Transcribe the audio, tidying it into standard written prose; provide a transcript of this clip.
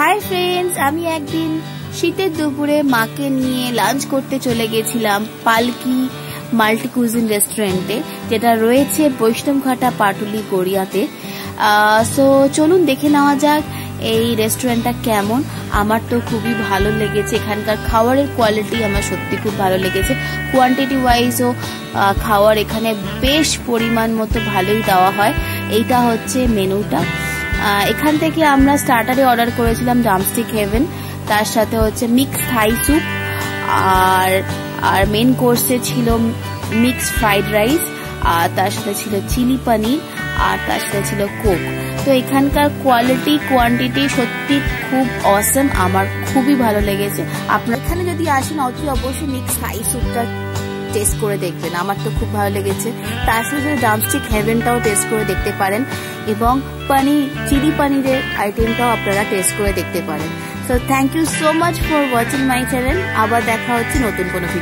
Hi friends, আমি একদিন শীতের দুপুরে মাকে নিয়ে লাঞ্চ করতে চলে গেছিলাম পালকি মাল্টি কুজিন রেস্টুরেন্টে, যেটা রয়েছে বৈষ্ণবঘাটা পাটুলি গড়িয়াতে। সো চলুন দেখে নেওয়া যাক এই রেস্টুরেন্টটা কেমন। আমার তো খুবই ভালো লেগেছে, এখানকার খাবারের কোয়ালিটি আমার সত্যি খুব ভালো লেগেছে। কোয়ান্টিটি ওয়াইজও খাবার এখানে বেশ পরিমাণ মতো ভালোই দেওয়া হয়। এইটা হচ্ছে মেনুটা। এখান থেকে আমরা স্টার্টারে অর্ডার করেছিলাম ড্রামস্টিক হেভেন, তার সাথে হচ্ছে মিক্স থাই স্যুপ, আর মেন কোর্সে ছিল মিক্স ফ্রাইড রাইস, আর তার সাথে ছিল চিলি পনির, আর তার সাথে ছিল কোক। তো এখানকার কোয়ালিটি কোয়ান্টিটি সত্যি খুব অসম, আমার খুবই ভালো লেগেছে। আপনার এখানে যদি আসেন অবশ্যই মিক্স থাই স্যুপটা টেস্ট করে দেখবেন, আমার তো খুব ভালো লেগেছে। তার সাথে ড্রামস্টিক হেভেনটাও টেস্ট করে দেখতে পারেন, এবং চিলি পনিরের আইটেমটাও আপনারা টেস্ট করে দেখতে পারেন। So thank you so much for watching my channel. আবার দেখা হচ্ছে নতুন কোনো ভিডিও।